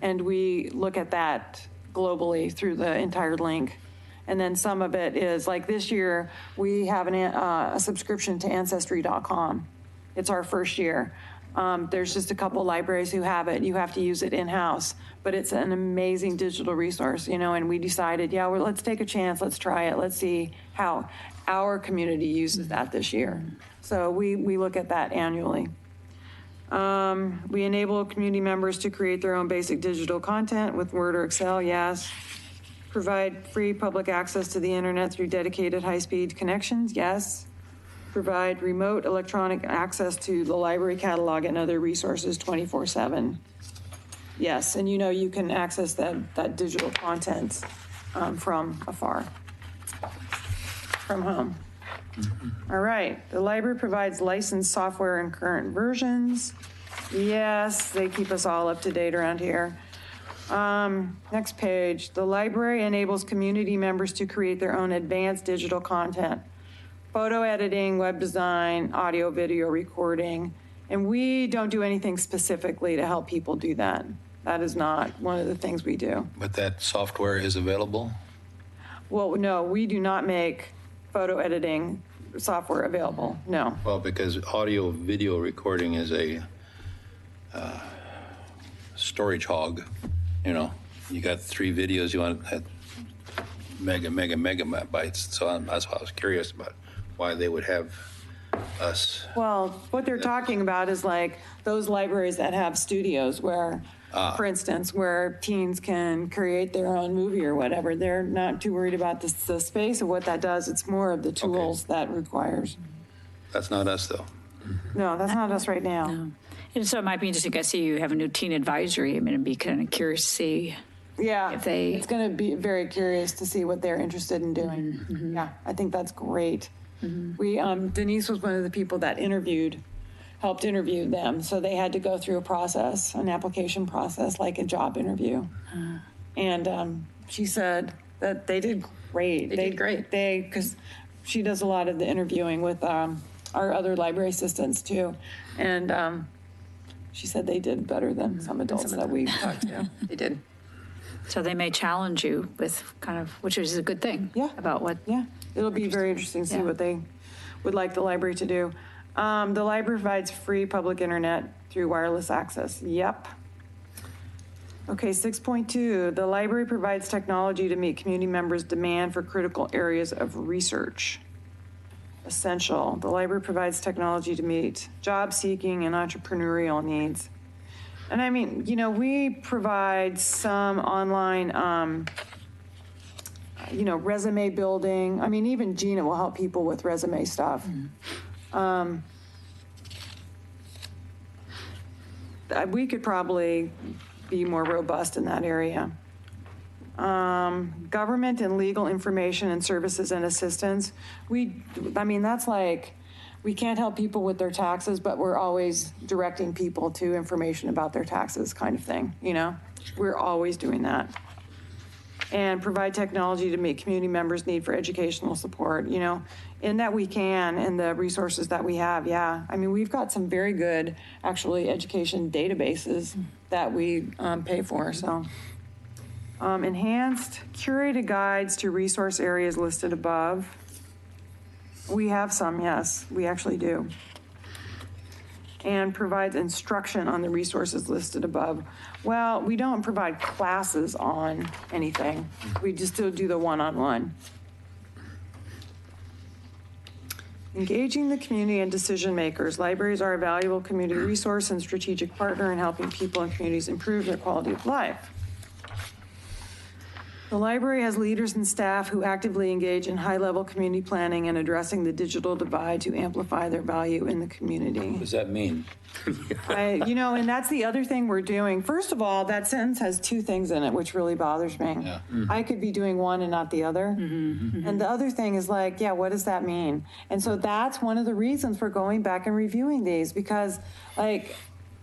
And we look at that globally through the entire link. And then some of it is like this year, we have a subscription to Ancestry.com. It's our first year. There's just a couple libraries who have it. You have to use it in-house, but it's an amazing digital resource, you know, and we decided, let's take a chance. Let's try it. Let's see how our community uses that this year. So we look at that annually. We enable community members to create their own basic digital content with Word or Excel, yes. Provide free public access to the internet through dedicated high-speed connections, yes. Provide remote electronic access to the library catalog and other resources 24/7. Yes, and you know you can access that digital content from afar, from home. All right, the library provides licensed software in current versions. Yes, they keep us all up to date around here. Next page, the library enables community members to create their own advanced digital content. Photo editing, web design, audio, video recording, and we don't do anything specifically to help people do that. That is not one of the things we do. But that software is available? Well, no, we do not make photo editing software available. No. Well, because audio video recording is a storage hog. You know, you got 3 videos, you want at megabytes. So that's why I was curious about why they would have us. Well, what they're talking about is like those libraries that have studios where, for instance, where teens can create their own movie or whatever. They're not too worried about the space of what that does. It's more of the tools that requires. That's not us, though. No, that's not us right now. No. And so it might be interesting. I see you have a new teen advisory. I mean, I'd be kind of curious to see. Yeah, If they- it's going to be very curious to see what they're interested in doing. Yeah, I think that's great. We Denise was one of the people that helped interview them, so they had to go through a process, an application process, like a job interview. And she said that they did great. They did great. Because she does a lot of the interviewing with our other library assistants too, and she said they did better than some adults that we talked to. They did. So they may challenge you with kind of, which is a good thing. Yeah. About what. Yeah, it'll be very interesting to see Yeah. what they would like the library to do. The library provides free public internet through wireless access. Yep. Okay, 6.2, the library provides technology to meet community members' demand for critical areas of research. Essential, the library provides technology to meet job seeking and entrepreneurial needs. And I mean, you know, we provide some online, resume building. I mean, even Gina will help people with resume stuff. We could probably be more robust in that area. Government and legal information and services and assistance. That's like, we can't help people with their taxes, but we're always directing people to information about their taxes kind of thing, you know? We're always doing that. And provide technology to meet community members' need for educational support, you know? In that we can, and the resources that we have, yeah. I mean, we've got some very good, actually, education databases that we pay for, so. Enhanced curated guides to resource areas listed above. We have some, yes, we actually do. And provides instruction on the resources listed above. Well, we don't provide classes on anything. We just do the one-on-one. Engaging the community and decision makers. Libraries are a valuable community resource and strategic partner in helping people and communities improve their quality of life. The library has leaders and staff who actively engage in high-level community planning and addressing the digital divide to amplify their value in the community. What does that mean? And that's the other thing we're doing. First of all, that sentence has 2 things in it, which really bothers me. Yeah. I could be doing one and not the other. And the other thing is like, yeah, what does that mean? And so that's one of the reasons for going back and reviewing these, because like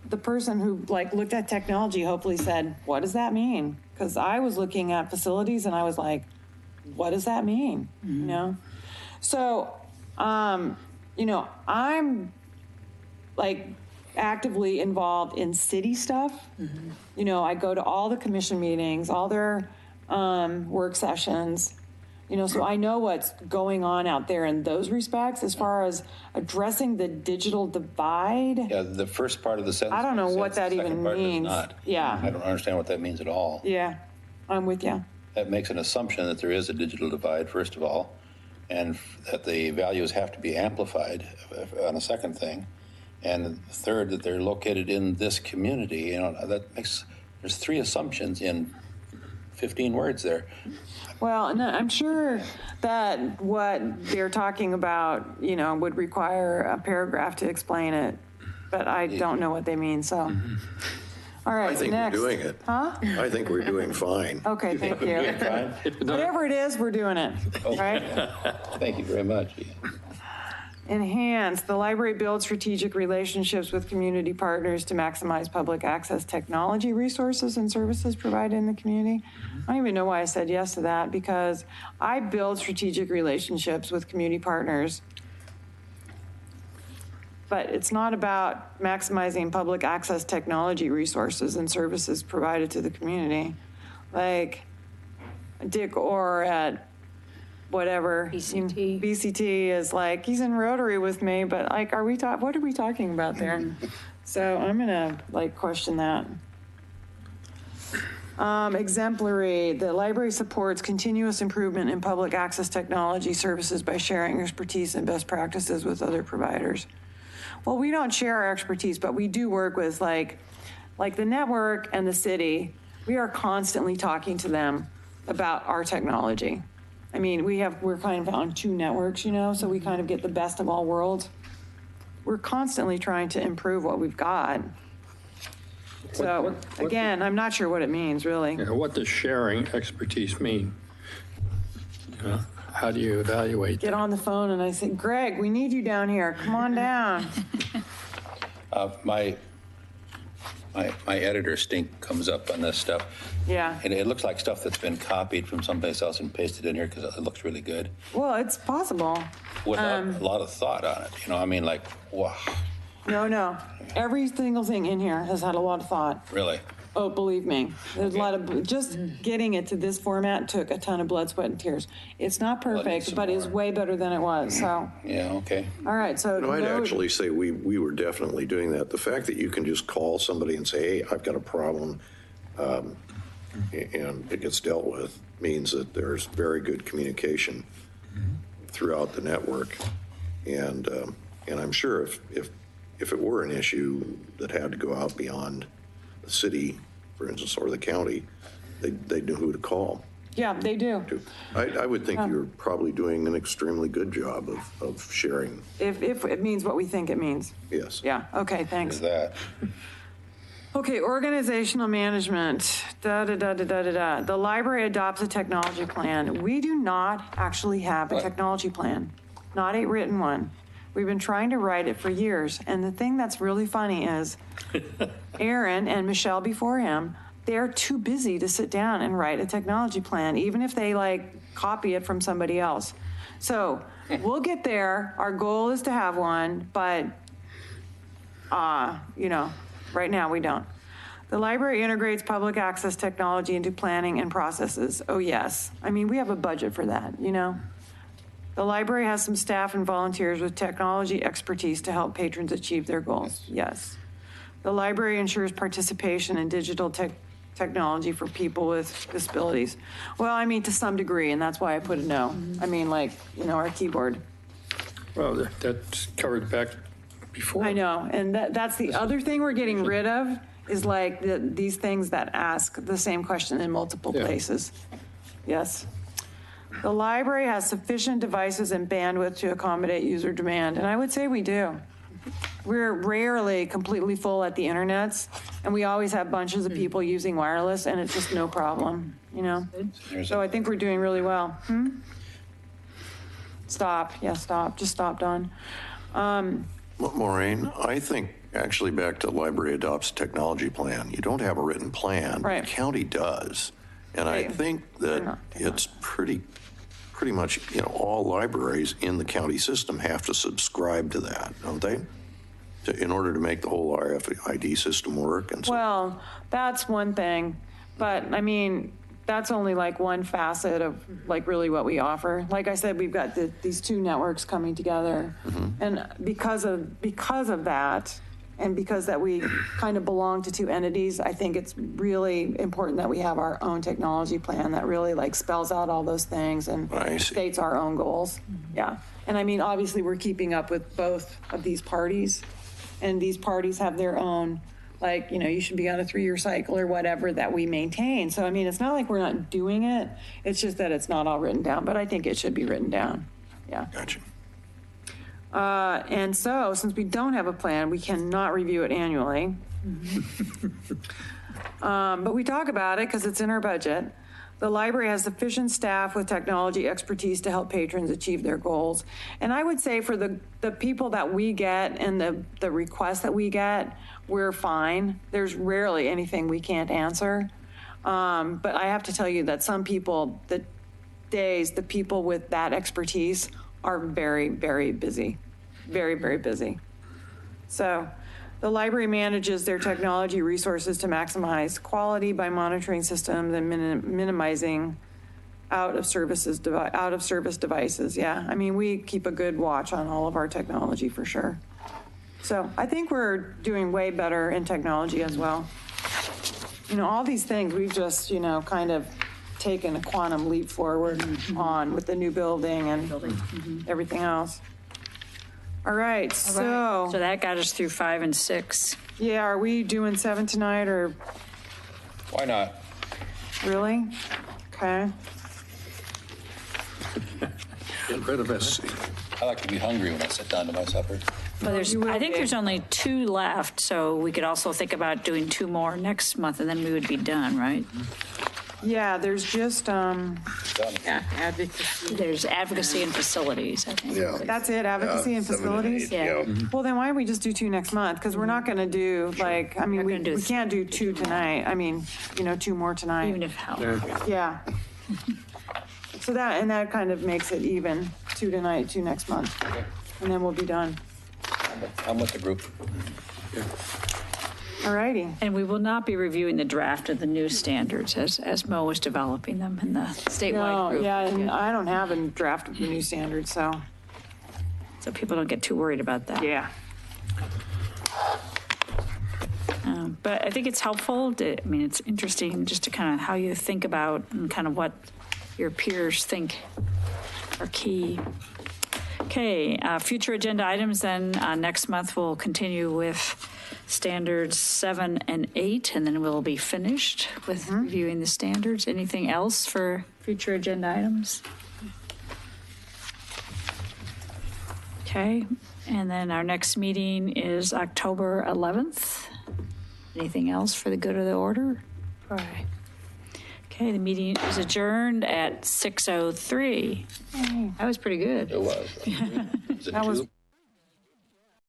the person who like looked at technology hopefully said, what does that mean? Because I was looking at facilities and I was like, what does that mean? You know? So, I'm like actively involved in city stuff. You know, I go to all the commission meetings, all their work sessions, you know, so I know what's going on out there in those respects as far as addressing the digital divide. Yeah, the first part of the sentence. I don't know makes what sense, that the second even part does means. not. Yeah. I don't understand what that means at all. Yeah, I'm with you. That makes an assumption that there is a digital divide, first of all, and that the values have to be amplified on a second thing. And third, that they're located in this community. You know, there's 3 assumptions in 15 words there. Well, no, I'm sure that what they're talking about, you know, would require a paragraph to explain it, but I don't know what they mean, so. All right, I think next. we're doing it. Huh? I think we're doing fine. Okay, thank you. Whatever it is, we're doing it, right? Thank you very much. Enhance, the library builds strategic relationships with community partners to maximize public access technology resources and services provided in the community. I don't even know why I said yes to that, because I build strategic relationships with community partners. But it's not about maximizing public access technology resources and services provided to the community. Like Dick Orr at whatever. BCT. BCT is like, he's in Rotary with me, but like, what are we talking about there? So I'm gonna like question that. Exemplary, the library supports continuous improvement in public access technology services by sharing expertise and best practices with other providers. Well, we don't share our expertise, but we do work with like the network and the city. We are constantly talking to them about our technology. I mean, we're kind of on two networks, you know, so we kind of get the best of all worlds. We're constantly trying to improve what we've got. So again, I'm not sure what it means, really. You know, what does sharing expertise mean? You know, how do you evaluate? Get on the phone and I say, Greg, we need you down here. Come on down. My editor stink comes up on this stuff. Yeah. And it looks like stuff that's been copied from someplace else and pasted in here because it looks really good. Well, it's possible. Without a lot of thought on it. You know, I mean, like, wow, No. Every single thing in here has had a lot of thought. really? Oh, believe me, there's a lot of, just getting it to this format took a ton of blood, sweat, and tears. It's not Well, it needs perfect, some but it's more. way better than it was, so. Yeah, okay. All right, so. No, I'd no- actually say we were definitely doing that. The fact that you can just call somebody and say, hey, I've got a problem, and it gets dealt with, means that there's very good communication throughout the network. And I'm sure if it were an issue that had to go out beyond the city, for instance, or the county, they'd know who to call. Yeah, they do. I would think you're probably doing an extremely good job of sharing. If it means what we think it means. Yes. Yeah, okay, thanks. Is that? Okay, organizational management, The library adopts a technology plan. We do not actually have a What? technology plan, not a written one. We've been trying to write it for years. And the thing that's really funny is Aaron and Michelle before him, they're too busy to sit down and write a technology plan, even if they like copy it from somebody else. So we'll get there. Our goal is to have one, but right now we don't. The library integrates public access technology into planning and processes. Oh, yes. I mean, we have a budget for that, you know? The library has some staff and volunteers with technology expertise to help patrons achieve their goals. Yes. The library ensures participation in digital technology for people with disabilities. Well, I mean, to some degree, and that's why I put a no. I mean, like, our keyboard. Well, that's covered back before. I know, and that's the other thing we're getting rid of is like these things that ask the same question in multiple Yeah. places. Yes. The library has sufficient devices and bandwidth to accommodate user demand, and I would say we do. We're rarely completely full at the internets, and we always have bunches of people using wireless, and it's just no problem, So I think we're doing really well. Stop. Yeah, stop. Just stop, Don. Maureen, I think actually back to library adopts technology plan, you don't have a written plan. Right. The county does. And I Right. think They're that not. it's pretty much, all libraries in the county system have to subscribe to that, don't they? In order to make the whole RFID system work and so. Well, that's one thing, but I mean, that's only like one facet of like really what we offer. Like I said, we've got these two networks coming together. And because of that, and because that we kind of belong to two entities, I think it's really important that we have our own technology plan that really like spells out all those things and I see. states our own goals. Yeah. And I mean, obviously we're keeping up with both of these parties, and these parties have their own, like, you should be on a 3-year cycle or whatever that we maintain. So, I mean, it's not like we're not doing it. It's just that it's not all written down, but I think it should be written down. Yeah. Gotcha. And so, since we don't have a plan, we cannot review it annually. But we talk about it because it's in our budget. The library has sufficient staff with technology expertise to help patrons achieve their goals. And I would say for the people that we get and the requests that we get, we're fine. There's rarely anything we can't answer. But I have to tell you that some people, the people with that expertise are very, very busy. Very, very busy. So the library manages their technology resources to maximize quality by monitoring systems and minimizing out of service devices. Yeah, I mean, we keep a good watch on all of our technology for sure. So I think we're doing way better in technology as well. You know, all these things we've just, you know, kind of taken a quantum leap forward on with the new building and everything else. All right, so So that got us through 5 and 6. yeah, are we doing 7 tonight or Why not? really? Okay. Get rid of it. I like to be hungry when I sit down to my supper. But you will I think be. there's only 2 left, so we could also think about doing 2 more next month, and then we would be done, right? Yeah, there's just, There's advocacy and facilities, I think. Yeah. that's it, advocacy and 7 and 8, facilities? Yeah. Well, then why don't we just do 2 next month? Because we're not going to do, like, I mean, we gonna do- can't do 2 tonight. I mean, you know, 2 more tonight. Even if help. Yeah. So that kind of makes it even, 2 tonight, 2 next month. And then we'll be done. I'm with the group. All righty. And we will not be reviewing the draft of the new standards as Mo is developing them in the statewide No, group. yeah, and I don't have a draft of the new standards, so, So people don't get too worried about that. yeah. But I think it's helpful I mean, it's interesting just to kind of how you think about and kind of what your peers think are key. Okay, future agenda items then, next month we'll continue with standards 7 and 8, and then we'll be finished with reviewing the standards. Anything else for future agenda items? Okay, and then our next meeting is October 11th. Anything else for the good of the order? All right. Okay, the meeting is adjourned at 6:03. That was pretty good. It was. Was it That was two?